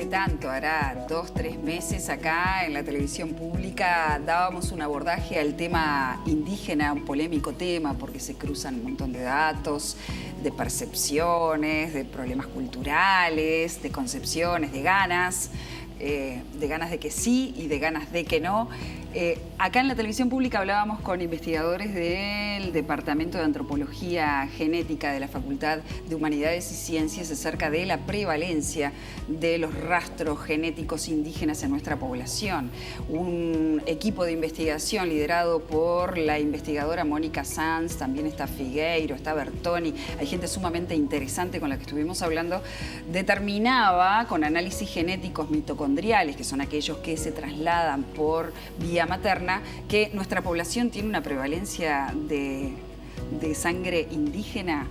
hace tanto, hará 2, 3 meses acá en la televisión pública dábamos un abordaje al tema indígena, un polémico tema porque se cruzan un montón de datos, de percepciones, de problemas culturales, de concepciones, de ganas de que sí y de ganas de que no. Acá en la televisión pública hablábamos con investigadores del Departamento de Antropología Genética de la Facultad de Humanidades y Ciencias acerca de la prevalencia de los rastros genéticos indígenas en nuestra población. Un equipo de investigación liderado por la investigadora Mónica Sanz, también está Figueiro, está Bertoni, hay gente sumamente interesante con la que estuvimos hablando, determinaba con análisis genéticos mitocondriales, que son aquellos que se trasladan por vía materna, que nuestra población tiene una prevalencia de sangre indígena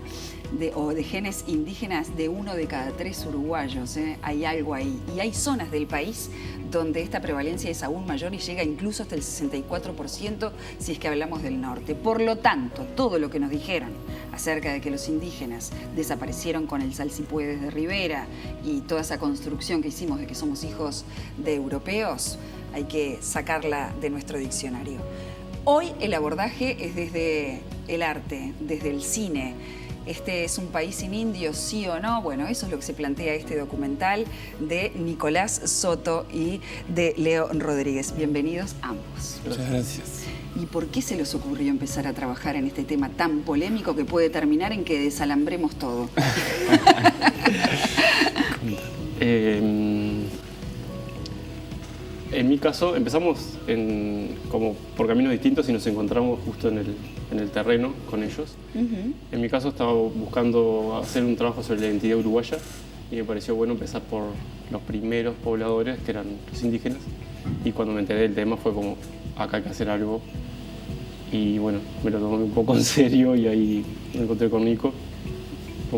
o de genes indígenas de 1 de cada 3 uruguayos. Hay algo ahí. Y hay zonas del país donde esta prevalencia es aún mayor y llega incluso hasta el 64% si es que hablamos del norte. Por lo tanto, todo lo que nos dijeron acerca de que los indígenas desaparecieron con el sal si puedes de Rivera y toda esa construcción que hicimos de que somos hijos de europeos, hay que sacarla de nuestro diccionario. Hoy el abordaje es desde el arte, desde el cine. ¿Este es un país sin indios, sí o no? Bueno, eso es lo que se plantea este documental de Nicolás Soto y de Leo Rodríguez. Bienvenidos ambos. Muchas gracias. ¿Y por qué se les ocurrió empezar a trabajar en este tema tan polémico que puede terminar en que desalambremos todo? En mi caso, empezamos como por caminos distintos y nos encontramos justo en el terreno con ellos. En mi caso estaba buscando hacer un trabajo sobre la identidad uruguaya y me pareció bueno empezar por los primeros pobladores, que eran los indígenas. Y cuando me enteré del tema fue como, acá hay que hacer algo. Y bueno, me lo tomé un poco en serio y ahí me encontré con Nico.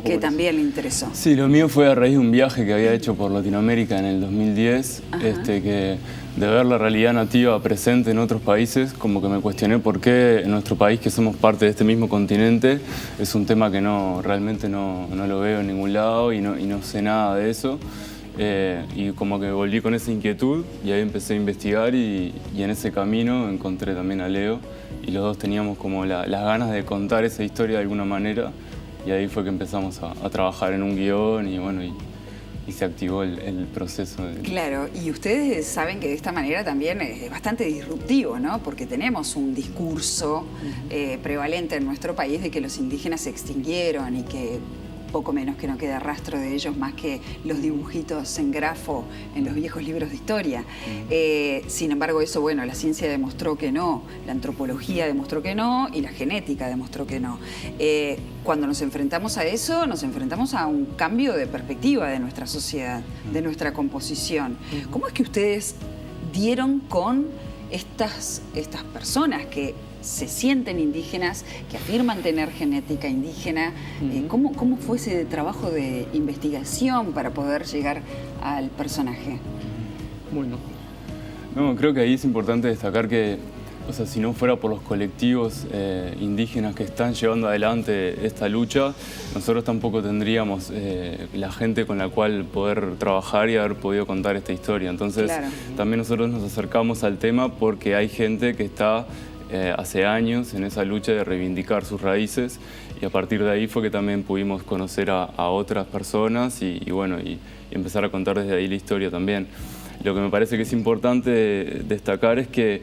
Que también le interesó. Sí, lo mío fue a raíz de un viaje que había hecho por Latinoamérica en el 2010, que de ver la realidad nativa presente en otros países, como que me cuestioné por qué en nuestro país, que somos parte de este mismo continente, es un tema que realmente no lo veo en ningún lado y no sé nada de eso. Y como que volví con esa inquietud y ahí empecé a investigar y en ese camino encontré también a Leo y los dos teníamos como las ganas de contar esa historia de alguna manera. Y ahí fue que empezamos a trabajar en un guión y bueno, y se activó el proceso. Claro, y ustedes saben que de esta manera también es bastante disruptivo, ¿no? Porque tenemos un discurso prevalente en nuestro país de que los indígenas se extinguieron y que poco menos que no queda rastro de ellos más que los dibujitos en grafo en los viejos libros de historia. Sin embargo, eso, bueno, la ciencia demostró que no, la antropología demostró que no y la genética demostró que no. Cuando nos enfrentamos a eso, nos enfrentamos a un cambio de perspectiva de nuestra sociedad, de nuestra composición. ¿Cómo es que ustedes dieron con estas personas que se sienten indígenas, que afirman tener genética indígena? ¿Cómo fue ese trabajo de investigación para poder llegar al personaje? Bueno, creo que ahí es importante destacar que, o sea, si no fuera por los colectivos indígenas que están llevando adelante esta lucha, nosotros tampoco tendríamos la gente con la cual poder trabajar y haber podido contar esta historia. Entonces, también nosotros nos acercamos al tema porque hay gente que está hace años en esa lucha de reivindicar sus raíces y a partir de ahí fue que también pudimos conocer a otras personas y empezar a contar desde ahí la historia también. Lo que me parece que es importante destacar es que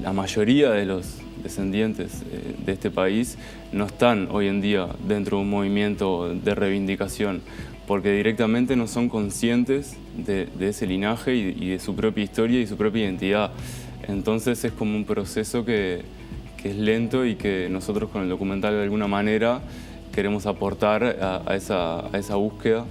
la mayoría de los descendientes de este país no están hoy en día dentro de un movimiento de reivindicación porque directamente no son conscientes de ese linaje y de su propia historia y su propia identidad. Entonces es como un proceso que es lento y que nosotros con el documental de alguna manera queremos aportar a esa búsqueda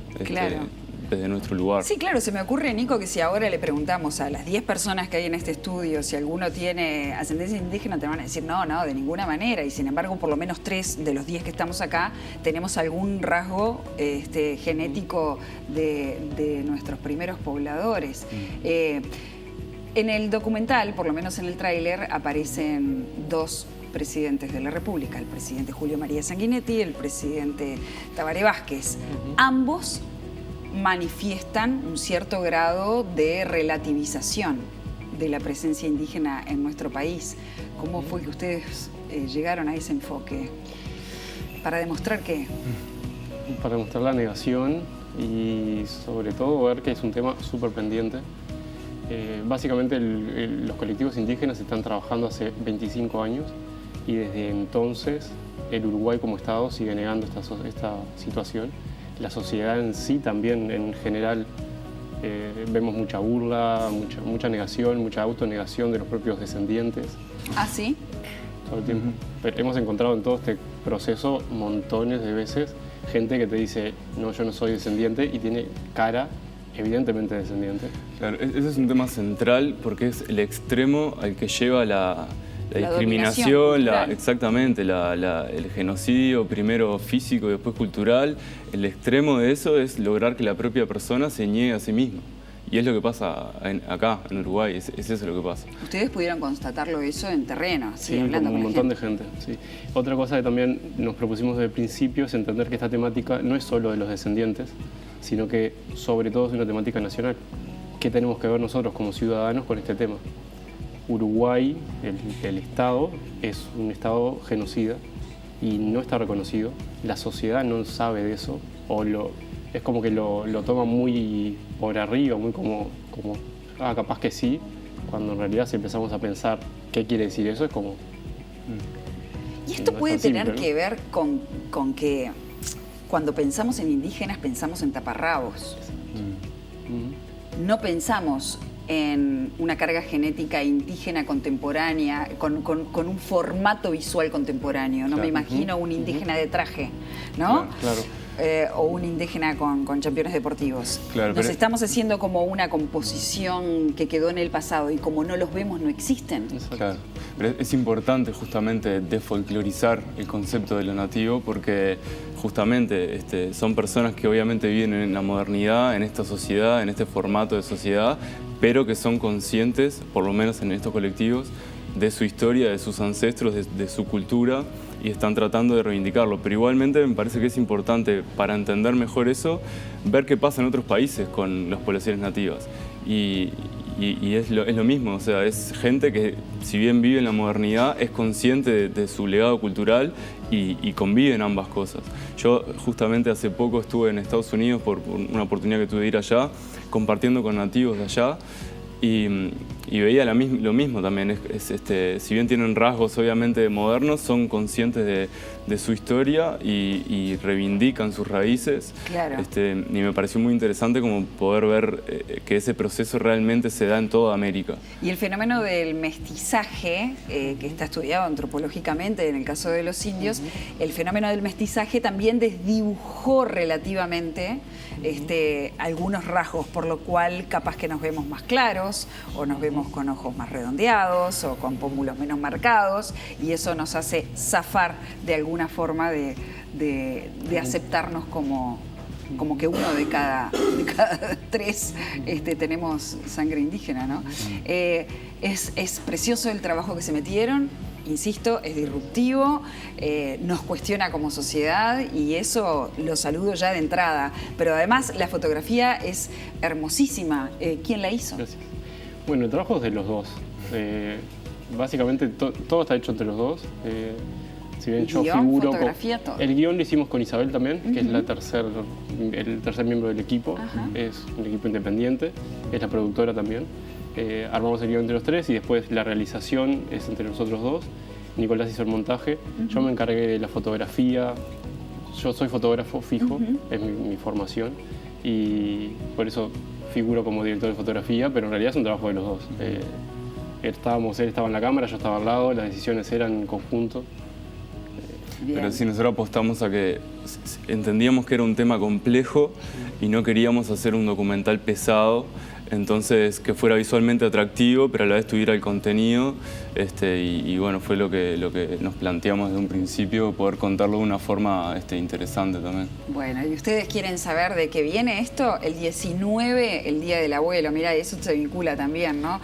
desde nuestro lugar. Sí, claro, se me ocurre, Nico, que si ahora le preguntamos a las 10 personas que hay en este estudio si alguno tiene ascendencia indígena, te van a decir no, de ninguna manera. Y sin embargo, por lo menos 3 de los 10 que estamos acá tenemos algún rasgo genético de nuestros primeros pobladores. En el documental, por lo menos en el tráiler, aparecen 2 presidentes de la República, el presidente Julio María Sanguinetti y el presidente Tabaré Vázquez. Ambos manifiestan un cierto grado de relativización de la presencia indígena en nuestro país. ¿Cómo fue que ustedes llegaron a ese enfoque? ¿Para demostrar qué? Para demostrar la negación y sobre todo ver que es un tema súper pendiente. Básicamente los colectivos indígenas están trabajando hace 25 años y desde entonces el Uruguay como Estado sigue negando esta situación. La sociedad en sí también, en general, vemos mucha burla, mucha negación, mucha autonegación de los propios descendientes. ¿Ah, sí? Todo el tiempo. Pero hemos encontrado en todo este proceso montones de veces gente que te dice, no, yo no soy descendiente, y tiene cara evidentemente descendiente. Claro, ese es un tema central porque es el extremo al que lleva la discriminación, exactamente, el genocidio, primero físico y después cultural. El extremo de eso es lograr que la propia persona se niegue a sí misma. Y es lo que pasa acá, en Uruguay, es eso lo que pasa. ¿Ustedes pudieron constatarlo eso en terreno? Sí, con un montón de gente. Sí. Otra cosa que también nos propusimos desde el principio es entender que esta temática no es solo de los descendientes, sino que sobre todo es una temática nacional. ¿Qué tenemos que ver nosotros como ciudadanos con este tema? Uruguay, el Estado, es un Estado genocida y no está reconocido. La sociedad no sabe de eso, es como que lo toma muy por arriba, muy como capaz que sí, cuando en realidad si empezamos a pensar qué quiere decir eso, es como... Y esto puede tener que ver con que cuando pensamos en indígenas pensamos en taparrabos. No pensamos en una carga genética indígena contemporánea, con un formato visual contemporáneo. No me imagino un indígena de traje, ¿no? Claro. O un indígena con championes deportivos. Claro, Nos estamos haciendo como una composición que quedó en el pasado y como no los vemos no existen. Claro. Pero es importante justamente desfolclorizar el concepto de lo nativo porque justamente son personas que obviamente viven en la modernidad, en esta sociedad, en este formato de sociedad, pero que son conscientes, por lo menos en estos colectivos, de su historia, de sus ancestros, de su cultura, y están tratando de reivindicarlo. Pero igualmente me parece que es importante, para entender mejor eso, ver qué pasa en otros países con las poblaciones nativas. Y es lo mismo, o sea, es gente que, si bien vive en la modernidad, es consciente de su legado cultural y convive en ambas cosas. Yo justamente hace poco estuve en Estados Unidos por una oportunidad que tuve de ir allá, compartiendo con nativos de allá, y veía lo mismo también. Si bien tienen rasgos obviamente modernos, son conscientes de su historia y reivindican sus raíces. Claro. Y me pareció muy interesante como poder ver que ese proceso realmente se da en toda América. Y el fenómeno del mestizaje, que está estudiado antropológicamente en el caso de los indios, el fenómeno del mestizaje también desdibujó relativamente algunos rasgos, por lo cual capaz que nos vemos más claros, o nos vemos con ojos más redondeados, o con pómulos menos marcados, y eso nos hace zafar de alguna forma de aceptarnos como que uno de cada tres tenemos sangre indígena, ¿no? Es precioso el trabajo que se metieron. Insisto, es disruptivo, nos cuestiona como sociedad y eso lo saludo ya de entrada. Pero además la fotografía es hermosísima. ¿Quién la hizo? Gracias. Bueno, el trabajo es de los dos. Básicamente todo está hecho entre los dos. Si bien yo figuro todo. El guión lo hicimos con Isabel también, que es el tercer miembro del equipo. Es un equipo independiente, es la productora también. Armamos el guión entre los tres y después la realización es entre nosotros dos. Nicolás hizo el montaje, yo me encargué de la fotografía. Yo soy fotógrafo fijo, es mi formación, y por eso figuro como director de fotografía, pero en realidad es un trabajo de los dos. Él estaba en la cámara, yo estaba al lado, las decisiones eran en conjunto. Pero sí, nosotros apostamos a que entendíamos que era un tema complejo y no queríamos hacer un documental pesado, entonces que fuera visualmente atractivo, pero a la vez tuviera el contenido, y bueno, fue lo que nos planteamos desde un principio, poder contarlo de una forma interesante también. Bueno, y ustedes quieren saber de qué viene esto, el 19, el Día del Abuelo, mira, eso se vincula también, ¿no?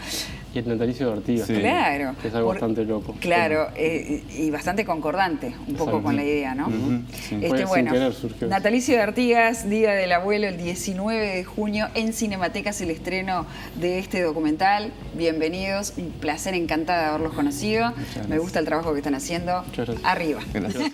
Y Y el natalicio de Artigas. Sí. Claro. Que es algo bastante loco. Claro, y bastante concordante un poco con la idea, ¿no? Sí. Fue sin querer, surgió. Natalicio de Artigas, Día del Abuelo, el 19 de junio, en Cinematecas el estreno de este documental. Bienvenidos, un placer, encantada de haberlos conocido. Me gusta el trabajo que están haciendo. Muchas gracias. Arriba. Gracias.